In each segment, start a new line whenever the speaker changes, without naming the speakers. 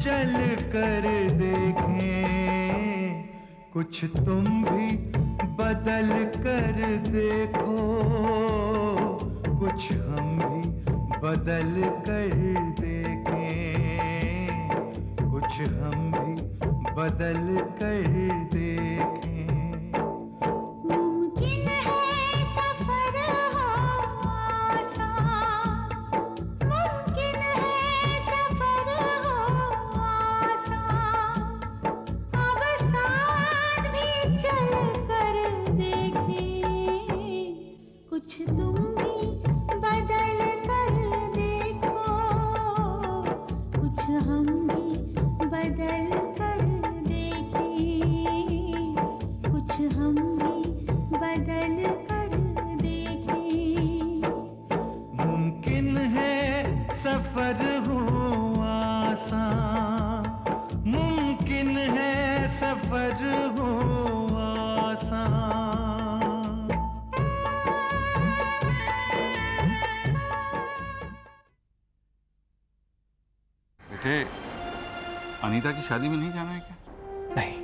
चल कर देखें, कुछ तुम भी बदल कर देखो, कुछ हम भी बदल कर देखें, कुछ हम भी बदल कर देखें।
मुमकिन है सफर हो आसान, मुमकिन है सफर हो आसान, अब साथ भी चल कर देखें, कुछ तुम भी बदल कर देखो, कुछ हम भी बदल कर देखें, कुछ हम भी बदल कर देखें।
मुमकिन है सफर हो आसान, मुमकिन है सफर हो आसान।
बेटे, अनीता की शादी में नहीं जाना है क्या?
नहीं,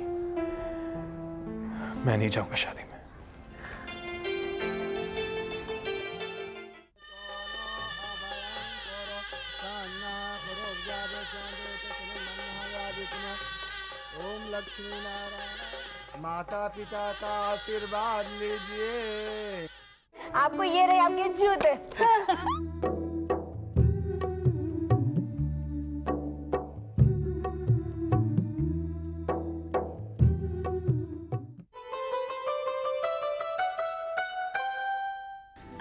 मैं नहीं जाऊंगा शादी में।
ओम लक्ष्मी नारायण। माता पिता का आशीर्वाद लीजिए।
आपको ये रहे आपके जूते।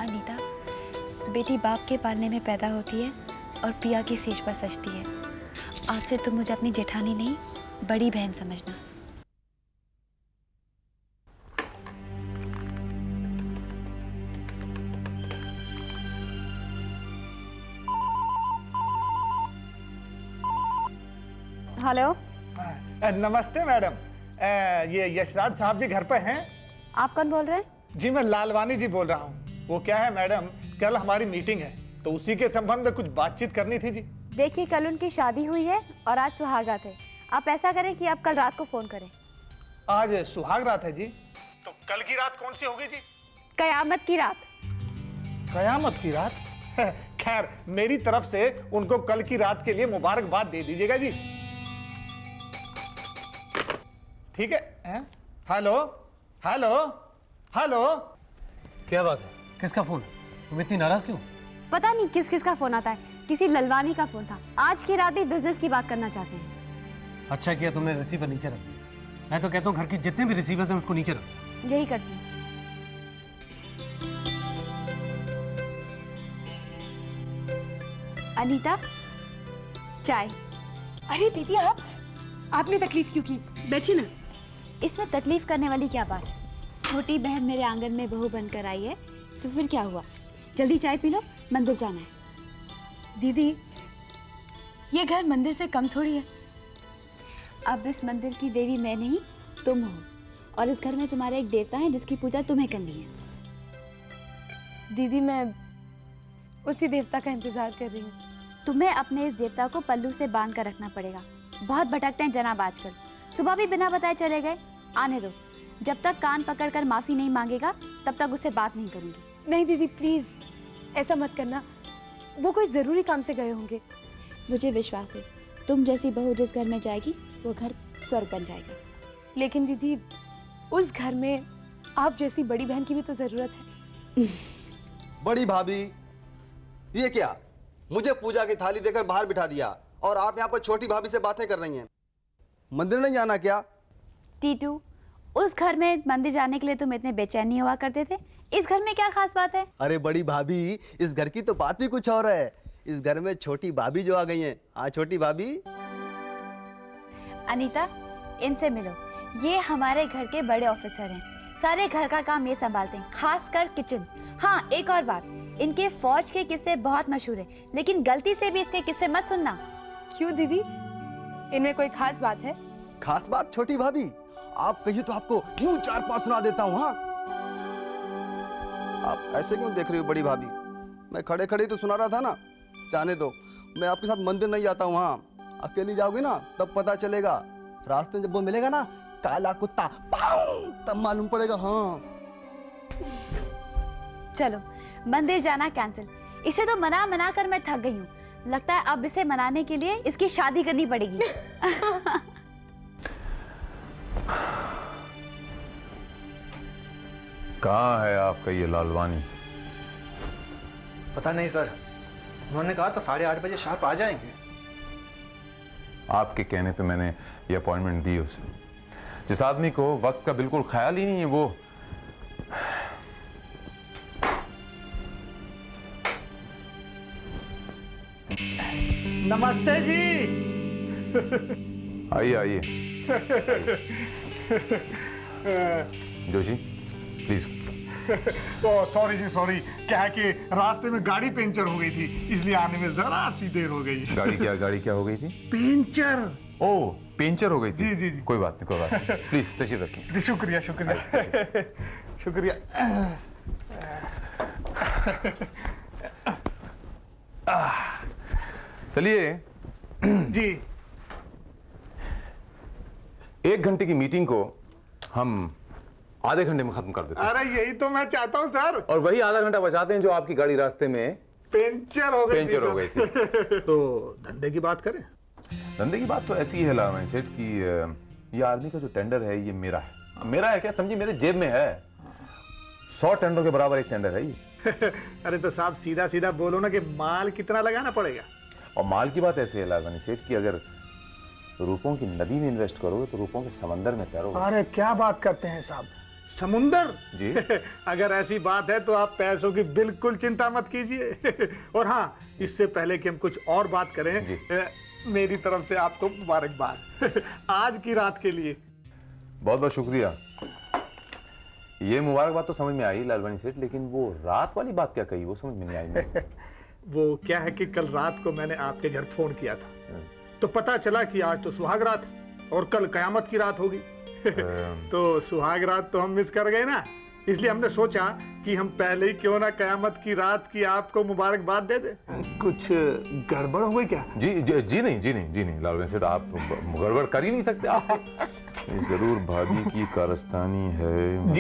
अनीता, बेटी बाप के पालने में पैदा होती है और पिया की सेज पर सजती है। आज से तुम मुझे अपनी जेठानी नहीं, बड़ी बहन समझना।
हेलो,
नमस्ते मैडम। ये यशराज साहब जी घर पे हैं?
आप कौन बोल रहे हैं?
जी मैं लालवानी जी बोल रहा हूँ। वो क्या है मैडम, कल हमारी मीटिंग है तो उसी के संबंध में कुछ बातचीत करनी थी जी।
देखिए, कल उनकी शादी हुई है और आज सुहागरात है। आप ऐसा करें कि आप कल रात को फोन करें।
आज सुहाग रात है जी, तो कल की रात कौन सी होगी जी?
कयामत की रात।
कयामत की रात? खैर, मेरी तरफ से उनको कल की रात के लिए मुबारकबाद दे दीजिएगा जी। ठीक है? Hello hello hello.
क्या बात है? किसका फोन है? तुम इतनी नाराज क्यों?
पता नहीं किस किस का फोन आता है। किसी ललवानी का फोन था। आज की रात भी बिजनेस की बात करना चाहते हैं।
अच्छा किया तुमने रिसीवर नीचे रख दिया। मैं तो कहता हूँ घर की जितने भी रिसीवर्स हैं उसको नीचे रख।
यही करती हूँ। अनीता, चाय।
अरे दीदी, आपने तकलीफ क्यों की? बैठिए ना।
इसमें तकलीफ करने वाली क्या बात है? छोटी बहन मेरे आंगन में बहू बनकर आई है, तो फिर क्या हुआ? जल्दी चाय पी लो, मंदिर जाना है।
दीदी, ये घर मंदिर से कम थोड़ी है।
अब इस मंदिर की देवी मैं नहीं, तुम हो, और इस घर में तुम्हारे एक देवता है जिसकी पूजा तुम्हें करनी है।
दीदी, मैं उसी देवता का इंतजार कर रही हूँ।
तुम्हें अपने इस देवता को पल्लू से बांध कर रखना पड़ेगा। बहुत भटकते हैं जनाब आजकल। सुबह भी बिना बताए चले गए। आने दो, जब तक कान पकड़कर माफी नहीं मांगेगा तब तक उससे बात नहीं करूंगी।
नहीं दीदी, प्लीज ऐसा मत करना। वो कोई जरूरी काम से गए होंगे।
मुझे विश्वास है, तुम जैसी बहू जिस घर में जाएगी वो घर स्वर्ग बन जाएगा।
लेकिन दीदी, उस घर में आप जैसी बड़ी बहन की भी तो जरूरत है।
बड़ी भाभी, ये क्या? मुझे पूजा की थाली देकर बाहर बिठा दिया और आप यहाँ पर छोटी भाभी से बातें कर रही हैं। मंदिर नहीं जाना क्या?
टीटू, उस घर में मंदिर जाने के लिए तुम इतने बेचैन नहीं हुआ करते थे। इस घर में क्या खास बात है?
अरे बड़ी भाभी, इस घर की तो बात ही कुछ और है। इस घर में छोटी भाभी जो आ गई हैं। हाँ छोटी भाभी।
अनीता, इनसे मिलो। ये हमारे घर के बड़े ऑफिसर हैं। सारे घर का काम ये संभालते हैं, खासकर किचन। हाँ, एक और बात, इनके फौज के किस्से बहुत मशहूर है, लेकिन गलती से भी इसके किस्से मत सुनना।
क्यों दीदी, इनमें कोई खास बात है?
खास बात छोटी भाभी, आप कहिए तो आपको यूं 4-5 सुना देता हूँ। हाँ, आप ऐसे क्यों देख रही हो बड़ी भाभी? मैं खड़े खड़े तो सुना रहा था ना। जाने दो, मैं आपके साथ मंदिर नहीं जाता हूँ। हाँ, अकेली जाओगी ना तब पता चलेगा। रास्ते में जब वो मिलेगा ना काला कुत्ता पाऊ, तब मालूम पड़ेगा। हाँ
चलो मंदिर जाना कैंसिल। इसे तो मना मना कर मैं थक गई हूँ। लगता है अब इसे मनाने के लिए इसकी शादी करनी पड़ेगी।
कहाँ है आपका ये लालवानी?
पता नहीं सर, उन्होंने कहा था 8:30 बजे शार्प आ जाएंगे।
आपके कहने पे मैंने ये अपॉइंटमेंट दी उसे। जिस आदमी को वक्त का बिल्कुल ख्याल ही नहीं है वो।
नमस्ते जी।
आइए आइए। जोशी प्लीज।
ओ सॉरी जी सॉरी, क्या है कि रास्ते में गाड़ी पंचर हो गई थी, इसलिए आने में जरा सी देर हो गई।
गाड़ी क्या हो गई थी?
पंचर।
ओ पेंचर हो गई थी।
जी जी जी।
कोई बात नहीं। प्लीज तशरीफ रखें।
जी शुक्रिया शुक्रिया शुक्रिया।
चलिए
जी।
1 घंटे की मीटिंग को हम आधे घंटे में खत्म कर देते हैं।
अरे यही तो मैं चाहता हूँ सर।
और वही आधा घंटा बचाते हैं जो आपकी गाड़ी रास्ते में
पंचर हो गई
थी।
तो धंधे की बात करें।
धंधे की बात तो ऐसी ही है लालवानी सेठ कि ये आदमी का जो टेंडर है ये मेरा है। मेरा है क्या समझिए, मेरे जेब में है। 100 टेंडरों के बराबर एक टेंडर है ये।
अरे तो साहब सीधा सीधा बोलो ना कि माल कितना लगाना पड़ेगा।
और माल की बात ऐसी है लालवानी सेठ कि अगर रुपयों की नदी में इन्वेस्ट करोगे तो रुपयों के समंदर में तैरोगे।
अरे क्या बात करते हैं साहब, समुंदर
जी।
अगर ऐसी बात है तो आप पैसों की बिल्कुल चिंता मत कीजिए। और हाँ, इससे पहले कि हम कुछ और बात करें, मेरी तरफ से आपको मुबारकबाद आज की रात के लिए।
बहुत बहुत शुक्रिया। ये मुबारकबाद तो समझ में आई लालवानी सेठ, लेकिन वो रात वाली बात क्या कही वो समझ में नहीं आई मुझे।
वो क्या है कि कल रात को मैंने आपके घर फोन किया था तो पता चला कि आज तो सुहाग रात और कल कयामत की रात होगी। तो सुहाग रात तो हम मिस कर गए ना, इसलिए हमने सोचा कि हम पहले ही क्यों ना कयामत की रात की आपको मुबारकबाद दे दे। कुछ गड़बड़ हो गई क्या?
जी नहीं लालवानी सेठ, आप गड़बड़ कर ही नहीं सकते। आप जरूर भाभी की कारस्तानी है।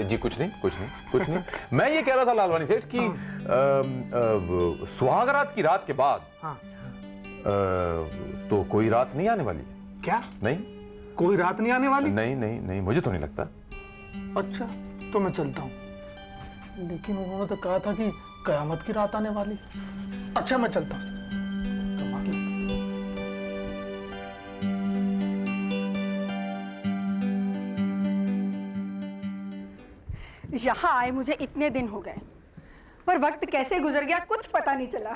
जी कुछ नहीं। मैं ये कह रहा था लालवानी सेठ कि सुहागरात की रात के बाद तो कोई रात नहीं आने वाली।
क्या?
नहीं,
कोई रात नहीं आने वाली?
नहीं मुझे तो नहीं लगता।
अच्छा तो मैं चलता हूँ, लेकिन उन्होंने तो कहा था कि कयामत की रात आने वाली। अच्छा मैं चलता हूँ।
यहाँ आए मुझे इतने दिन हो गए, पर वक्त कैसे गुजर गया कुछ पता नहीं चला।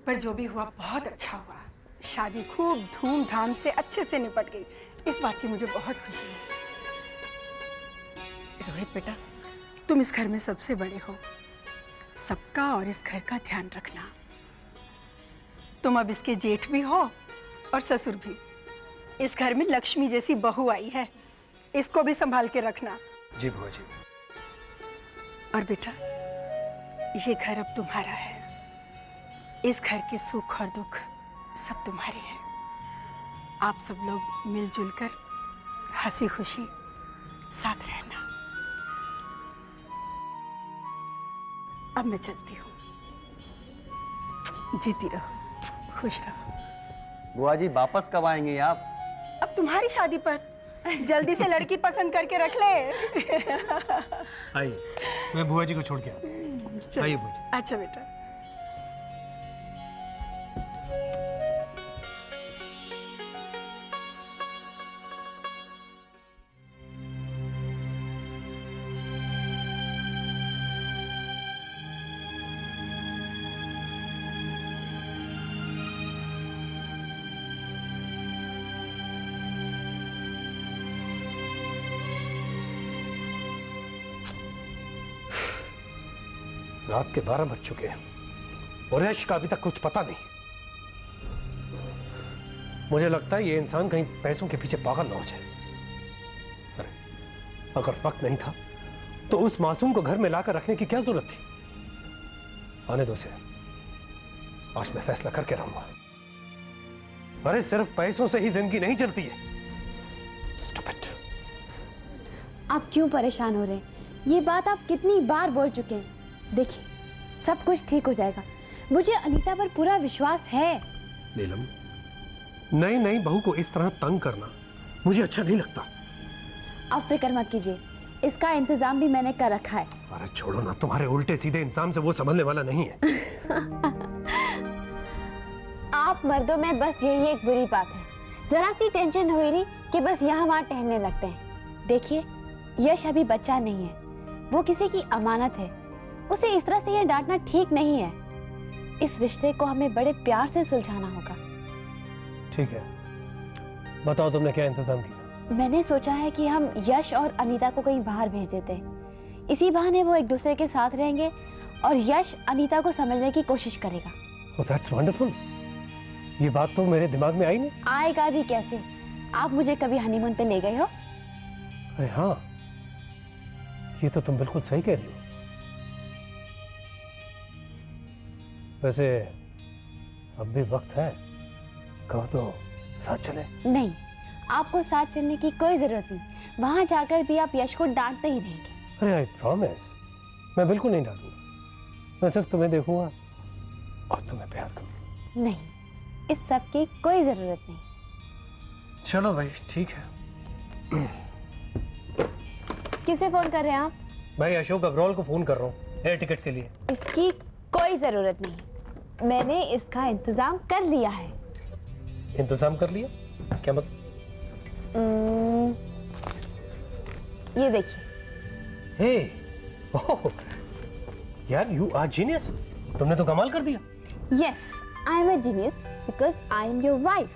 पर जो भी हुआ बहुत अच्छा हुआ। शादी खूब धूमधाम से अच्छे से निपट गई, इस बात की मुझे बहुत खुशी है। रोहित बेटा, तुम इस घर में सबसे बड़े हो, सबका और इस घर का ध्यान रखना। तुम अब इसके जेठ भी हो और ससुर भी। इस घर में लक्ष्मी जैसी बहू आई है, इसको भी संभाल के रखना।
जी बुआ जी।
और बेटा, ये घर अब तुम्हारा है। इस घर के सुख और दुख सब तुम्हारे हैं। आप सब लोग मिलजुल कर हंसी खुशी साथ रहना। अब मैं चलती हूँ। जीती रहो, खुश रहो।
बुआ जी वापस कब आएंगे आप?
अब तुम्हारी शादी पर जल्दी से लड़की पसंद करके रख ले।
आइए, मैं बुआ जी को छोड़ के आता। आइए बुआ जी।
अच्छा बेटा।
रात के 12 बज चुके हैं और ऐश का अभी तक कुछ पता नहीं। मुझे लगता है ये इंसान कहीं पैसों के पीछे पागल ना हो जाए। अरे अगर वक्त नहीं था तो उस मासूम को घर में लाकर रखने की क्या जरूरत थी? आने दो उसे, आज मैं फैसला करके रहूंगा। अरे सिर्फ पैसों से ही जिंदगी नहीं चलती है। Stupid.
आप क्यों परेशान हो रहे हैं? ये बात आप कितनी बार बोल चुके हैं। देखिए, सब कुछ ठीक हो जाएगा। मुझे अनीता पर पूरा विश्वास है।
नीलम, नई नई बहू को इस तरह तंग करना मुझे अच्छा नहीं लगता।
आप फिक्र मत कीजिए, इसका इंतजाम भी मैंने कर रखा है।
अरे छोड़ो ना, तुम्हारे उल्टे सीधे इंसान से वो संभलने वाला नहीं है।
आप मर्दों में बस यही एक बुरी बात है, जरा सी टेंशन हुई नहीं कि बस यहाँ वहाँ टहलने लगते हैं। देखिए, यश अभी बच्चा नहीं है, वो किसी की अमानत है। उसे इस तरह से यह डांटना ठीक नहीं है। इस रिश्ते को हमें बड़े प्यार से सुलझाना होगा।
ठीक है, बताओ तुमने क्या इंतजाम किया?
मैंने सोचा है कि हम यश और अनीता को कहीं बाहर भेज देते हैं। इसी बहाने वो एक दूसरे के साथ रहेंगे और यश अनीता को समझने की कोशिश करेगा।
Oh, that's wonderful. ये बात तो मेरे दिमाग में आई नहीं।
आएगा भी कैसे? आप मुझे कभी हनीमून पे ले गए हो?
अरे हाँ, ये तो तुम बिल्कुल सही कह रही हो। वैसे अब भी वक्त है, कहो तो साथ चले।
नहीं, आपको साथ चलने की कोई जरूरत नहीं। वहां जाकर भी आप यश को डांटते ही रहेंगे।
अरे आई प्रॉमिस, मैं बिल्कुल नहीं डांटूंगा। मैं सिर्फ तुम्हें देखूंगा और तुम्हें प्यार करूंगा।
नहीं, इस सब की कोई जरूरत नहीं।
चलो भाई, ठीक है।
किसे फोन कर रहे हैं आप?
भाई अशोक अग्रवाल को फोन कर रहा हूँ एयर टिकट्स के लिए।
इसकी कोई जरूरत नहीं, मैंने इसका इंतजाम कर लिया है।
इंतजाम कर लिया? क्या मतलब?
ये देखिए।
हे, ओह, यार यू आर जीनियस। तुमने तो कमाल कर दिया।
Yes, I am a genius because I am your wife.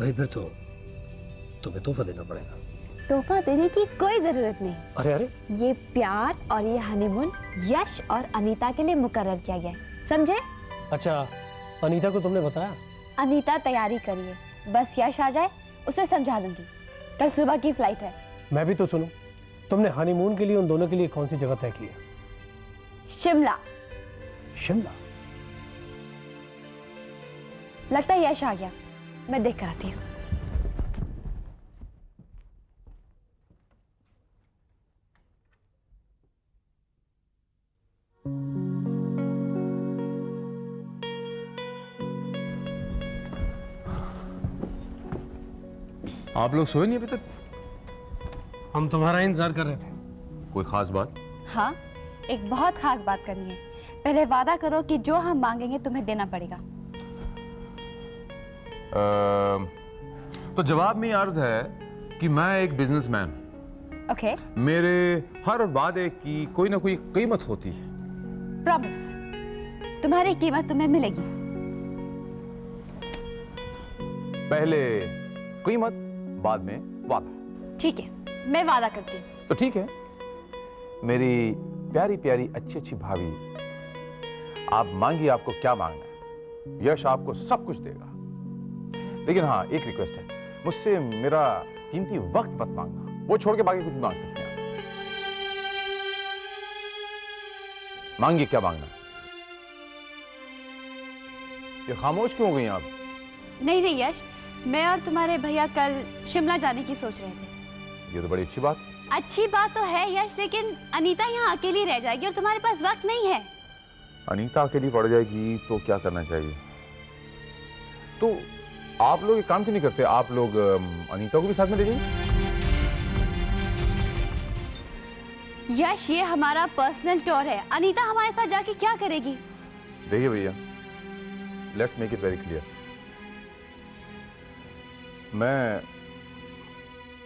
भाई फिर तो तुम्हें तोहफा देना पड़ेगा।
तोहफा देने की कोई जरूरत नहीं।
अरे अरे,
ये प्यार और ये हनीमून यश और अनीता के लिए मुकर्रर किया गया है, समझे?
अच्छा, अनीता को तुमने बताया?
अनीता तैयारी करिए, बस यश आ जाए उसे समझा दूंगी। कल सुबह की फ्लाइट है।
मैं भी तो सुनूं, तुमने हनीमून के लिए उन दोनों के लिए कौन सी जगह तय की है?
शिमला।
शिमला?
लगता है यश आ गया, मैं देख कर आती हूँ।
आप लोग सोए नहीं अभी तक?
हम तुम्हारा इंतजार कर रहे थे।
कोई खास बात?
हाँ, एक बहुत खास बात करनी है। पहले वादा करो कि जो हम मांगेंगे तुम्हें देना पड़ेगा।
तो जवाब में अर्ज है कि मैं एक बिजनेसमैन।
ओके।
मेरे हर वादे की कोई ना कोई कीमत होती है।
प्रॉमिस, तुम्हारी कीमत तुम्हें मिलेगी।
पहले कीमत, बाद में वादा।
ठीक है, मैं वादा करती हूँ।
तो ठीक है, मेरी प्यारी प्यारी अच्छी अच्छी भाभी, आप मांगिए आपको क्या मांगना है। यश आपको सब कुछ देगा, लेकिन हाँ एक रिक्वेस्ट है, मुझसे मेरा कीमती वक्त मत मांगना। वो छोड़ के बाकी कुछ मांग सकते हैं। मांगिए क्या मांगना। ये खामोश क्यों हो गई आप?
नहीं नहीं यश, मैं और तुम्हारे भैया कल शिमला जाने की सोच रहे थे।
ये तो बड़ी अच्छी बात।
अच्छी बात तो है यश, लेकिन अनीता यहाँ अकेली रह जाएगी और तुम्हारे पास वक्त नहीं है।
अनीता अकेली पड़ जाएगी तो क्या करना चाहिए? तो आप लोग एक काम क्यों नहीं करते, आप लोग अनीता को भी साथ में ले जाइए।
यश, ये हमारा पर्सनल टूर है, अनीता हमारे साथ जाके क्या करेगी?
देखिए भैया, let's make it very clear, मैं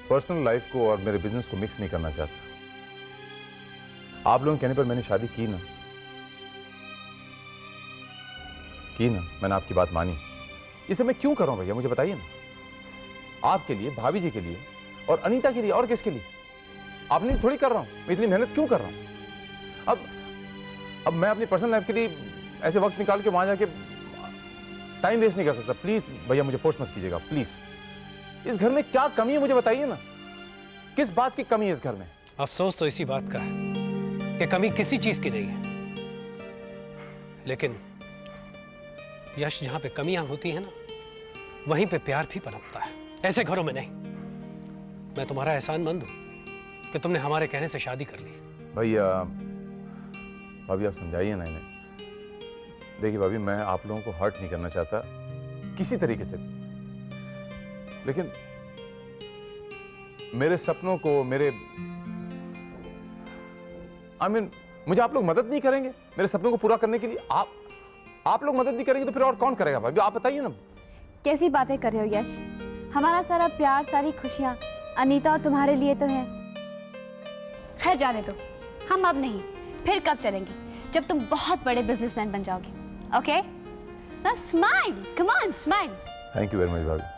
पर्सनल लाइफ को और मेरे बिजनेस को मिक्स नहीं करना चाहता। आप लोगों के कहने पर मैंने शादी की ना, मैंने आपकी बात मानी। इसे मैं क्यों कर रहा हूं भैया, मुझे बताइए ना। आपके लिए, भाभी जी के लिए और अनीता के लिए, और किसके लिए? आपने थोड़ी कर रहा हूं, मैं इतनी मेहनत क्यों कर रहा हूं? अब मैं अपनी पर्सनल लाइफ के लिए ऐसे वक्त निकाल के वहां जाके टाइम वेस्ट नहीं कर सकता। प्लीज भैया मुझे फोर्स मत कीजिएगा, प्लीज। इस घर में क्या कमी है मुझे बताइए ना, किस बात की कमी है इस घर में?
अफसोस तो इसी बात का है कि कमी किसी चीज की नहीं है, लेकिन यश, जहां पे कमियां होती हैं ना, वहीं पे प्यार भी पनपता है, ऐसे घरों में नहीं। मैं तुम्हारा एहसानमंद हूं कि तुमने हमारे कहने से शादी कर ली।
भैया भाभी आप समझाइए ना इन्हें। देखिए भाभी, मैं आप लोगों को हर्ट नहीं करना चाहता किसी तरीके से, लेकिन मेरे सपनों को, मेरे मुझे आप लोग मदद नहीं करेंगे मेरे सपनों को पूरा करने के लिए? आप लोग मदद नहीं करेंगे तो फिर और कौन करेगा भाभी? आप बताइए ना।
कैसी बातें कर रहे हो यश? हमारा सारा प्यार, सारी खुशियां अनीता और तुम्हारे लिए तो है।
खैर जाने दो, हम अब नहीं, फिर कब चलेंगे जब तुम बहुत बड़े बिजनेसमैन बन जाओगे। Okay, now smile, come on smile.
Thank you very much भाभी।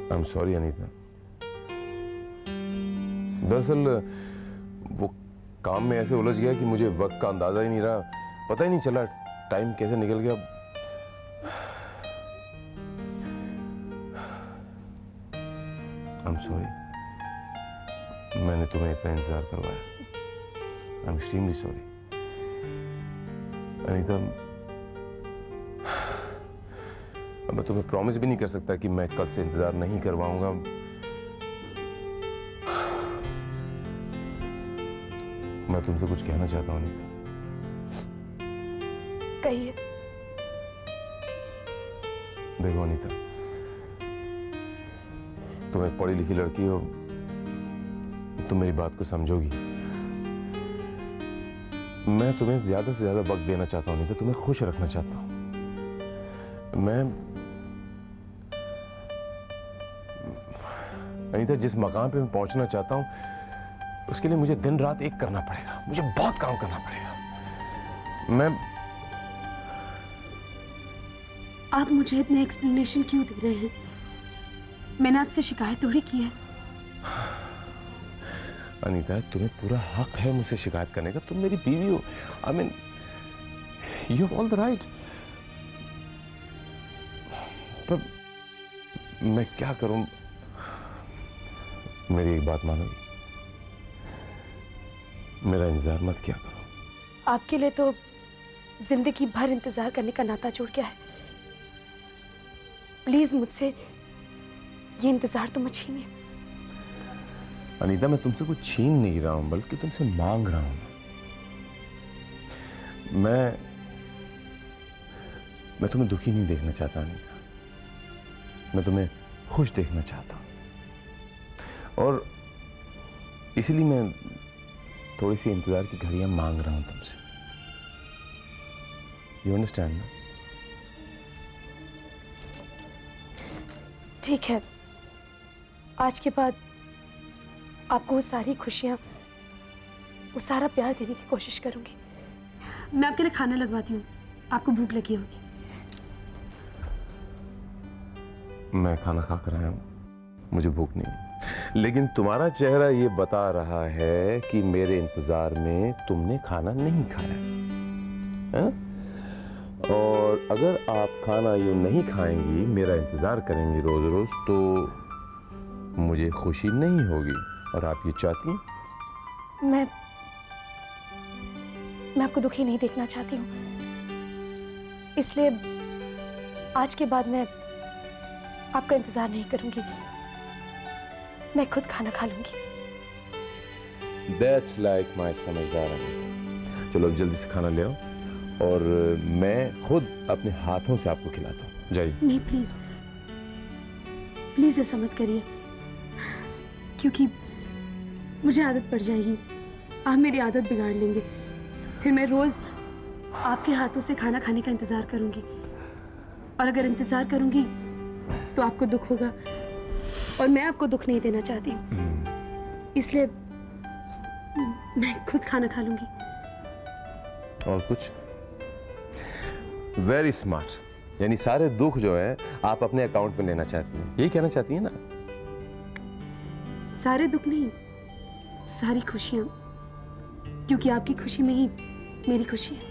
I'm sorry Anita. दरअसल वो काम में ऐसे उलझ गया कि मुझे वक्त का अंदाजा ही नहीं रहा, पता ही नहीं चला टाइम कैसे निकल गया। I'm sorry, मैंने तुम्हें इतना इंतजार करवाया। I'm extremely sorry Anita. मैं तुम्हें प्रॉमिस भी नहीं कर सकता कि मैं कल से इंतजार नहीं करवाऊंगा। मैं तुमसे कुछ कहना चाहता हूं अनीता।
कहिए।
देखो अनीता, तुम एक पढ़ी लिखी लड़की हो, तुम मेरी बात को समझोगी। मैं तुम्हें ज्यादा से ज्यादा वक्त देना चाहता हूं अनीता, तुम्हें खुश रखना चाहता हूं। अनीता, जिस मकाम पे मैं पहुंचना चाहता हूं उसके लिए मुझे दिन रात एक करना पड़ेगा, मुझे बहुत काम करना पड़ेगा।
आप मुझे इतने एक्सप्लेनेशन क्यों दे रहे हैं? मैंने आपसे शिकायत थोड़ी की है।
अनीता, तुम्हें पूरा हक है मुझसे शिकायत करने का, तुम मेरी बीवी हो। I mean you have all the right. पर मैं क्या करूं? मेरी एक बात मानोगी? मेरा इंतजार मत किया करो।
आपके लिए तो जिंदगी भर इंतजार करने का नाता जुड़ गया है। प्लीज मुझसे ये इंतजार तो मत छीनिए।
अनीता, मैं तुमसे कुछ छीन नहीं रहा हूं, बल्कि तुमसे मांग रहा हूं। मैं तुम्हें दुखी नहीं देखना चाहता अनीता, मैं तुम्हें खुश देखना चाहता हूं। और इसलिए मैं थोड़ी सी इंतजार की घड़ियां मांग रहा हूं तुमसे। यू अंडरस्टैंड ना?
ठीक है, आज के बाद आपको वो सारी खुशियां, वो सारा प्यार देने की कोशिश करूंगी। मैं आपके लिए खाना लगवाती हूँ, आपको भूख लगी होगी।
मैं खाना खा कर आया हूं, मुझे भूख नहीं, लेकिन तुम्हारा चेहरा ये बता रहा है कि मेरे इंतजार में तुमने खाना नहीं खाया है? और अगर आप खाना यूं नहीं खाएंगी, मेरा इंतजार करेंगी रोज रोज, तो मुझे खुशी नहीं होगी। और आप ये चाहती हैं?
मैं आपको दुखी नहीं देखना चाहती हूँ, इसलिए आज के बाद मैं आपका इंतजार नहीं करूंगी, मैं खुद खाना खा लूंगी।
That's like my समझदार है। चलो अब जल्दी से खाना ले आओ और मैं खुद अपने हाथों से आपको खिलाता हूँ। जाइए।
नहीं प्लीज, प्लीज ऐसा मत करिए, क्योंकि मुझे आदत पड़ जाएगी। आप मेरी आदत बिगाड़ लेंगे, फिर मैं रोज आपके हाथों से खाना खाने का इंतजार करूंगी, और अगर इंतजार करूंगी तो आपको दुख होगा, और मैं आपको दुख नहीं देना चाहती हूँ, इसलिए मैं खुद खाना खा लूंगी।
और कुछ? वेरी स्मार्ट, यानी सारे दुख जो है आप अपने अकाउंट में लेना चाहती हैं, यही कहना चाहती हैं ना?
सारे दुख नहीं, सारी खुशियां, क्योंकि आपकी खुशी में ही मेरी खुशी है।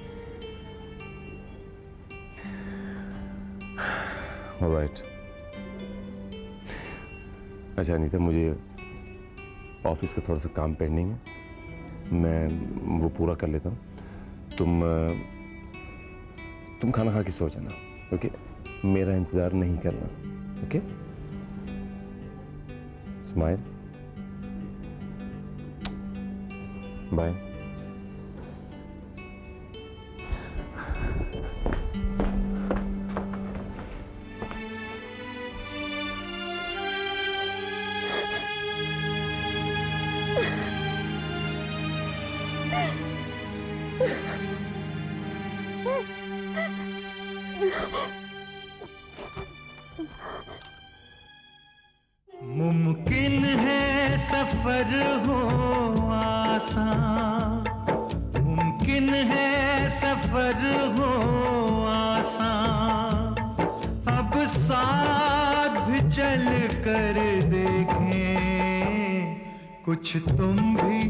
ऑलराइट। अच्छा अनीता, मुझे ऑफिस का थोड़ा सा काम पेंडिंग है, मैं वो पूरा कर लेता हूँ। तुम खाना खा के सो जाना, ओके? मेरा इंतजार नहीं करना, ओके? Smile, bye.
मुमकिन है सफर हो आसान, मुमकिन है सफर हो आसान, अब साथ भी चल कर देखें, कुछ तुम भी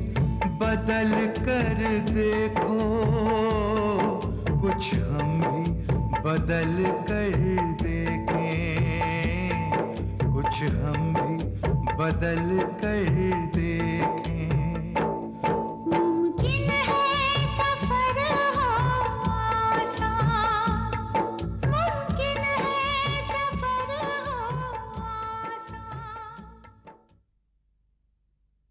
बदल कर देखो, कुछ हम भी बदल कर देखें, कुछ हम भी बदल कर देखें।